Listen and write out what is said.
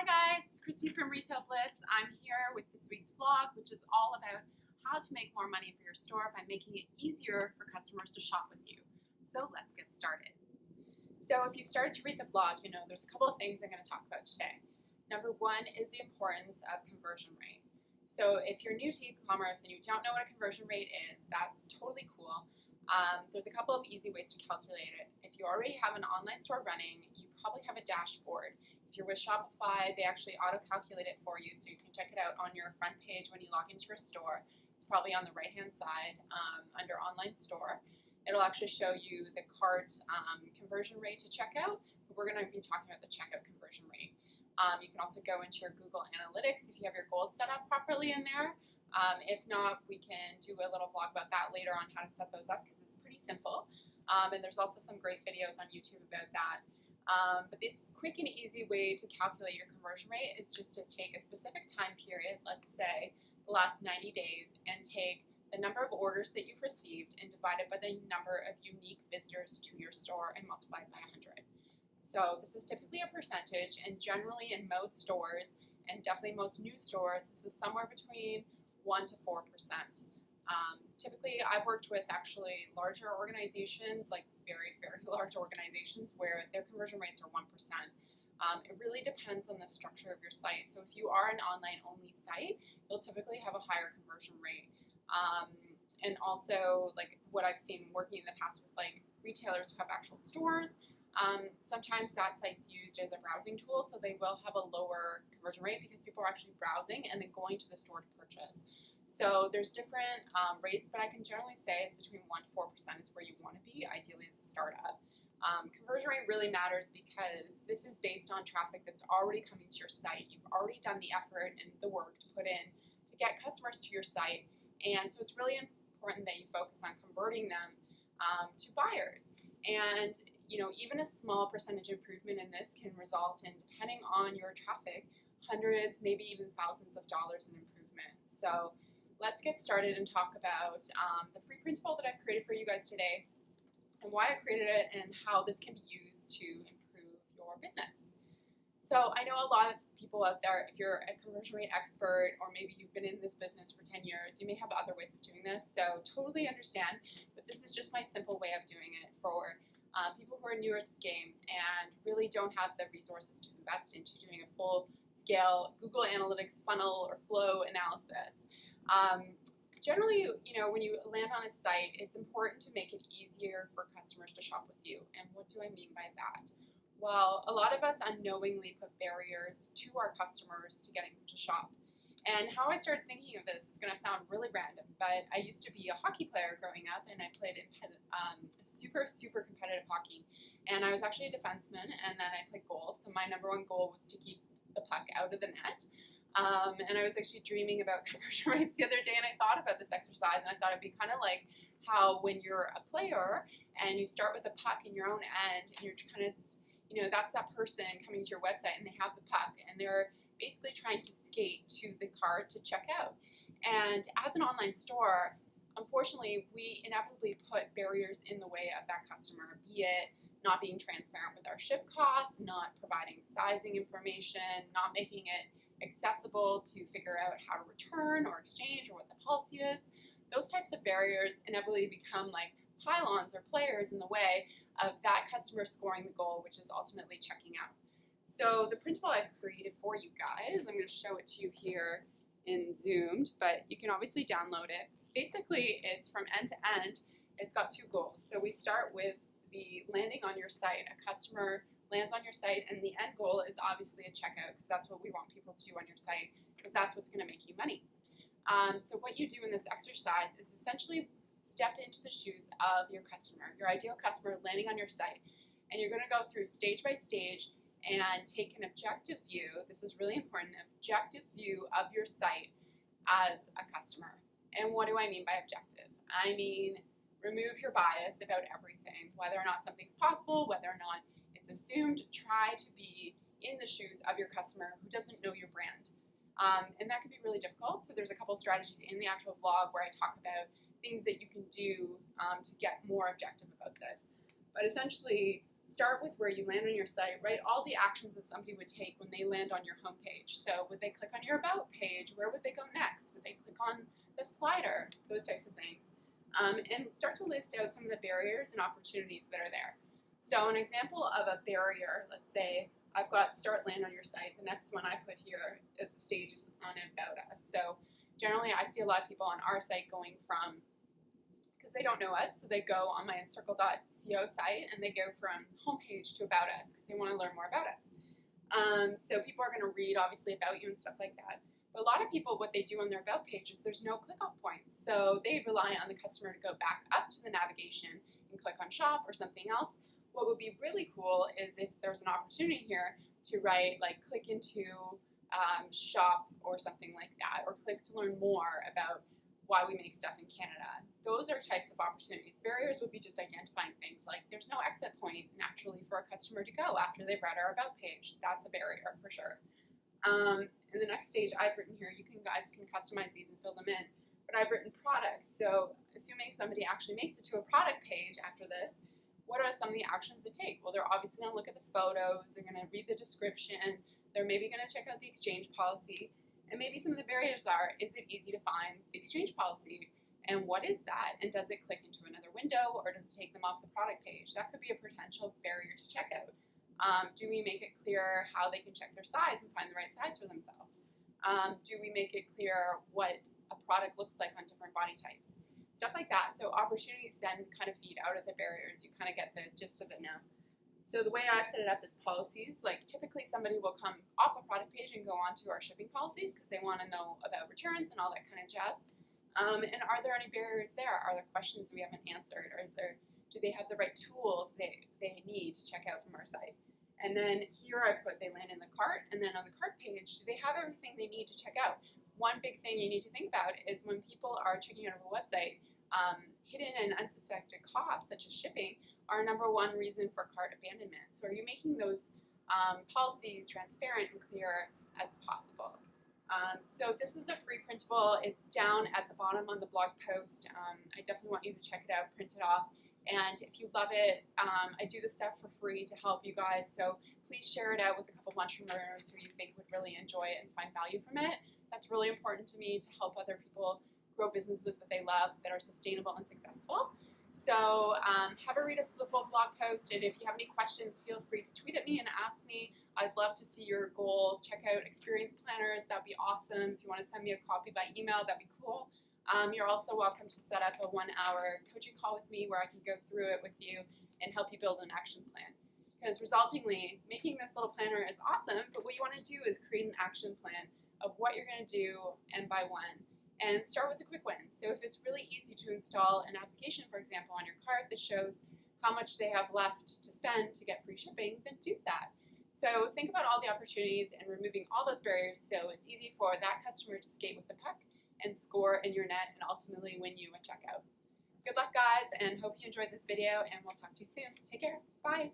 guys, it's Christy from Retail Bliss. I'm here with this week's vlog, which is all about how to make more money for your store by making it easier for customers to shop with you. So let's get started. So if you've started to read the vlog, you know there's a couple of things I'm going to talk about today. Number one is the importance of conversion rate. So if you're new to e-commerce and you don't know what a conversion rate is, that's totally cool. There's a couple of easy ways to calculate it. If you already have an online store running, you probably have a dashboard. If you're with Shopify, they actually auto-calculate it for you, so you can check it out on your front page when you log into your store. It's probably on the right-hand side under Online Store. It'll actually show you the cart conversion rate to checkout, but we're going to be talking about the checkout conversion rate. You can also go into your Google Analytics if you have your goals set up properly in there. If not, we can do a little vlog about that later on, how to set those up, because it's pretty simple. And there's also some great videos on YouTube about that. But this quick and easy way to calculate your conversion rate is just to take a specific time period, let's say the last 90 days, and take the number of orders that you've received and divide it by the number of unique visitors to your store and multiply it by 100. So this is typically a percentage, and generally in most stores, and definitely most new stores, this is somewhere between 1 to 4%. Typically, I've worked with actually larger organizations, like very, very large organizations, where their conversion rates are 1%. It really depends on the structure of your site. So if you are an online-only site, you'll typically have a higher conversion rate. And also, like what I've seen working in the past with like retailers who have actual stores, sometimes that site's used as a browsing tool, so they will have a lower conversion rate because people are actually browsing and then going to the store to purchase. So there's different rates, but I can generally say it's between 1 to 4% is where you want to be, ideally as a startup. Conversion rate really matters because this is based on traffic that's already coming to your site. You've already done the effort and the work to put in to get customers to your site, and so it's really important that you focus on converting them to buyers. And you know, even a small percentage improvement in this can result in, depending on your traffic, hundreds, maybe even thousands of dollars in improvement. So let's get started and talk about the free printable that I've created for you guys today and why I created it and how this can be used to improve your business. So I know a lot of people out there, if you're a conversion rate expert or maybe you've been in this business for 10 years, you may have other ways of doing this, so totally understand, but this is just my simple way of doing it for people who are newer to the game and really don't have the resources to invest into doing a full-scale Google Analytics funnel or flow analysis. Generally, you know, when you land on a site, it's important to make it easier for customers to shop with you. And what do I mean by that? Well, a lot of us unknowingly put barriers to our customers to getting them to shop. And how I started thinking of this is going to sound really random, but I used to be a hockey player growing up, and I played in super competitive hockey. And I was actually a defenseman, and then I played goal. So my number one goal was to keep the puck out of the net. And I was actually dreaming about conversion rates the other day, and I thought about this exercise, and I thought it'd be kind of like how when you're a player and you start with a puck in your own end, and you're kind of, you know, that's that person coming to your website and they have the puck and they're basically trying to skate to the cart to check out. And as an online store, unfortunately, we inevitably put barriers in the way of that customer, be it not being transparent with our ship costs, not providing sizing information, not making it accessible to figure out how to return or exchange or what the policy is. Those types of barriers inevitably become like pylons or players in the way of that customer scoring the goal, which is ultimately checking out. So the printable I've created for you guys, I'm going to show it to you here in Zoomed, but you can obviously download it. Basically, it's from end to end. It's got two goals. So we start with the landing on your site. A customer lands on your site, and the end goal is obviously a checkout, because that's what we want people to do on your site, because that's what's going to make you money. So what you do in this exercise is essentially step into the shoes of your customer, your ideal customer landing on your site, and you're going to go through stage by stage and take an objective view. This is really important, an objective view of your site as a customer. And what do I mean by objective? I mean, remove your bias about everything, whether or not something's possible, whether or not it's assumed. Try to be in the shoes of your customer who doesn't know your brand. And that can be really difficult. So there's a couple strategies in the actual vlog where I talk about things that you can do to get more objective about this. But essentially, Start with where you land on your site. Write all the actions that somebody would take when they land on your homepage. So would they click on your About page? Where would they go next? Would they click on the slider? Those types of things. And start to list out some of the barriers and opportunities that are there. So an example of a barrier, let's say I've got start land on your site. The next one I put here is the stages on About Us. So generally I see a lot of people on our site going from, because they don't know us, so they go on my encircle.co site and they go from homepage to About Us because they want to learn more about us. So people are going to read obviously about you and stuff like that. But a lot of people, what they do on their About page is there's no click-off points. So they rely on the customer to go back up to the navigation and click on shop or something else. What would be really cool is if there's an opportunity here to write like click into shop or something like that, or click to learn more about why we make stuff in Canada. Those are types of opportunities. Barriers would be just identifying things like there's no exit point naturally for a customer to go after they've read our About page. That's a barrier for sure. In the next stage I've written here, you guys can customize these and fill them in, but I've written products. So assuming somebody actually makes it to a product page after this, what are some of the actions they take? Well, they're obviously going to look at the photos, they're going to read the description, they're maybe going to check out the exchange policy, and maybe some of the barriers are, is it easy to find the exchange policy? And what is that? And does it click into another window, or does it take them off the product page? That could be a potential barrier to checkout. Do we make it clear how they can check their size and find the right size for themselves? Do we make it clear what a product looks like on different body types? Stuff like that. So opportunities then kind of feed out of the barriers. You kind of get the gist of it now. So the way I set it up is policies. Like typically somebody will come off a product page and go on to our shipping policies because they want to know about returns and all that kind of jazz. And are there any barriers there? Are there questions we haven't answered? Or do they have the right tools they need to check out from our site? And then here I put they land in the cart, and then on the cart page, do they have everything they need to check out? One big thing you need to think about is when people are checking out of a website, hidden and unsuspected costs such as shipping are number one reason for cart abandonment. So are you making those policies transparent and clear as possible? So this is a free printable. It's down at the bottom on the blog post. I definitely want you to check it out, print it off. And if you love it, I do this stuff for free to help you guys. So please share it out with a couple of entrepreneurs who you think would really enjoy it and find value from it. That's really important to me to help other people grow businesses that they love that are sustainable and successful. So have a read of the full blog post, and if you have any questions, feel free to tweet at me and ask me. I'd love to see your goal. Check out experience planners. That'd be awesome. If you want to send me a copy by email, that'd be cool. You're also welcome to set up a 1-hour coaching call with me where I can go through it with you and help you build an action plan. Because resultingly, making this little planner is awesome, but what you want to do is create an action plan of what you're going to do and by when. And start with the quick wins. So if it's really easy to install an application, for example, on your cart that shows how much they have left to spend to get free shipping, then do that. So think about all the opportunities and removing all those barriers so it's easy for that customer to skate with the puck and score in your net and ultimately win you a checkout. Good luck, guys, and hope you enjoyed this video, and we'll talk to you soon. Take care. Bye.